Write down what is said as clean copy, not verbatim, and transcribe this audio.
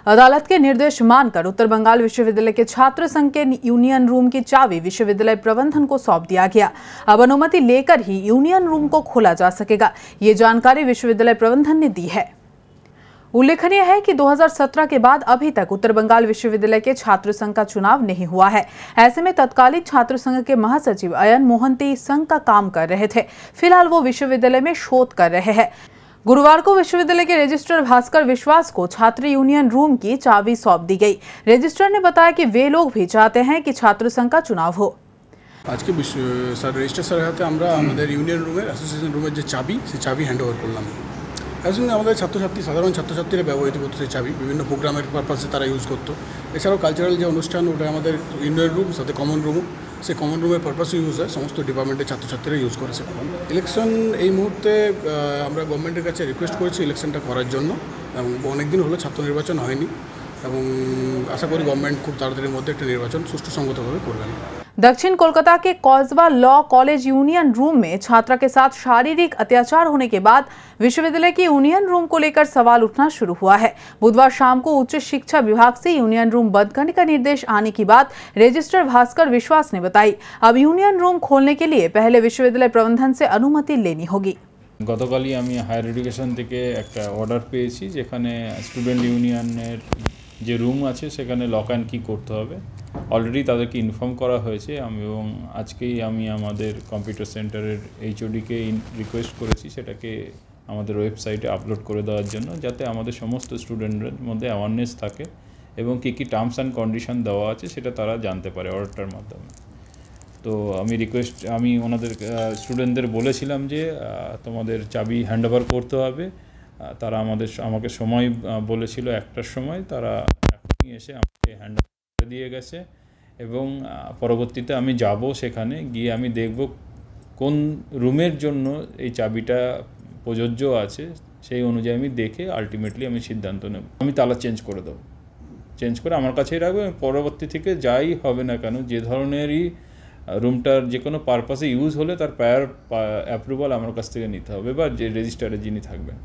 अदालत के निर्देश मानकर उत्तर बंगाल विश्वविद्यालय के छात्र संघ के यूनियन रूम की चाबी विश्वविद्यालय प्रबंधन को सौंप दिया गया। अब अनुमति लेकर ही यूनियन रूम को खोला जा सकेगा, ये जानकारी विश्वविद्यालय प्रबंधन ने दी है। उल्लेखनीय है कि 2017 के बाद अभी तक उत्तर बंगाल विश्वविद्यालय के छात्र संघ का चुनाव नहीं हुआ है। ऐसे में तत्कालीन छात्र संघ के महासचिव अयन मोहंती संघ का काम कर रहे थे। फिलहाल वो विश्वविद्यालय में शोध कर रहे हैं। गुरुवार को विश्वविद्यालय के रजिस्ट्रार भास्कर विश्वास को छात्र यूनियन रूम की चाबी सौंप दी गई। रजिस्ट्रार ने बताया कि वे लोग भी चाहते हैं कि छात्र संघ का चुनाव हो। आज के रजिस्ट्रार सर हाथे আমরা আমাদের ইউনিয়ন রুমের অ্যাসোসিয়েশন রুমের যে চাবি সেই চাবি হ্যান্ড ওভার করলাম। আসলে আমাদের ছাত্রছাত্রী সাধারণ ছাত্রছাত্রীরা ব্যবহৃত করতো সেই চাবি বিভিন্ন প্রোগ্রামের পারপাসে তারা ইউজ করতো। এছাড়াও কালচারাল যে অনুষ্ঠান ওটা আমাদের ইউনিয়ন রুম সাথে কমন রুমও সেই কমন রুমের পারপাসে ইউজ হয়, সমস্ত ডিপার্টমেন্টের ছাত্রছাত্রীরা ইউজ করেছে। ইলেকশন এই মুহূর্তে আমরা গভর্নমেন্টের কাছে রিকোয়েস্ট করেছি ইলেকশনটা করার জন্য। অনেক দিন হলো ছাত্র নির্বাচন হয়নি এবং আশা করি গভর্নমেন্ট খুব তাড়াতাড়ির মধ্যে একটা নির্বাচন সুষ্ঠু সংগতভাবে করবেন। दक्षिण कोलकाता के कॉजवा लॉ कॉलेज यूनियन रूम में छात्रा के साथ शारीरिक अत्याचार होने के बाद विश्वविद्यालय की यूनियन रूम को लेकर सवाल उठना शुरू हुआ है। बुधवार शाम को उच्च शिक्षा विभाग से यूनियन रूम बंद करने का निर्देश आने की बात रजिस्ट्रार भास्कर विश्वास ने बताई। अब यूनियन रूम खोलने के लिए पहले विश्वविद्यालय प्रबंधन से अनुमति लेनी होगी। গতকালই আমি হায়ার এডুকেশন থেকে একটা অর্ডার পেয়েছি যেখানে স্টুডেন্ট ইউনিয়নের যে রুম আছে সেখানে লক অ্যান্ড কি করতে হবে। অলরেডি তাদেরকে ইনফর্ম করা হয়েছে এবং আজকেই আমি আমাদের কম্পিউটার সেন্টারের এইচওডিকে রিকোয়েস্ট করেছি সেটাকে আমাদের ওয়েবসাইটে আপলোড করে দেওয়ার জন্য, যাতে আমাদের সমস্ত স্টুডেন্টদের মধ্যে অ্যাওয়ারনেস থাকে এবং কী কী টার্মস অ্যান্ড কন্ডিশন দেওয়া আছে সেটা তারা জানতে পারে অর্ডারটার মাধ্যমে। তো আমি ওনাদের স্টুডেন্টদের বলেছিলাম যে তোমাদের চাবি হ্যান্ড ওভার করতে হবে। তারা আমাকে সময় বলেছিল 1টার সময়, তারা এখনই এসে আমাকে হ্যান্ড ওভার করে দিয়ে গেছে এবং পরবর্তীতে আমি যাব, সেখানে গিয়ে আমি দেখব কোন রুমের জন্য এই চাবিটা প্রযোজ্য আছে, সেই অনুযায়ী আমি দেখে আলটিমেটলি আমি সিদ্ধান্ত নেব। আমি তালা চেঞ্জ করে দেবো, চেঞ্জ করে আমার কাছেই রাখবো। পরবর্তী থেকে যাই হবে না কেন, যে ধরনেরই রুমটার যে কোনো পারপাসে ইউজ হলে তার প্রায়র অ্যাপ্রুভাল আমার কাছ থেকে নিতে হবে বা যে রেজিস্ট্রারে যিনি থাকবেন।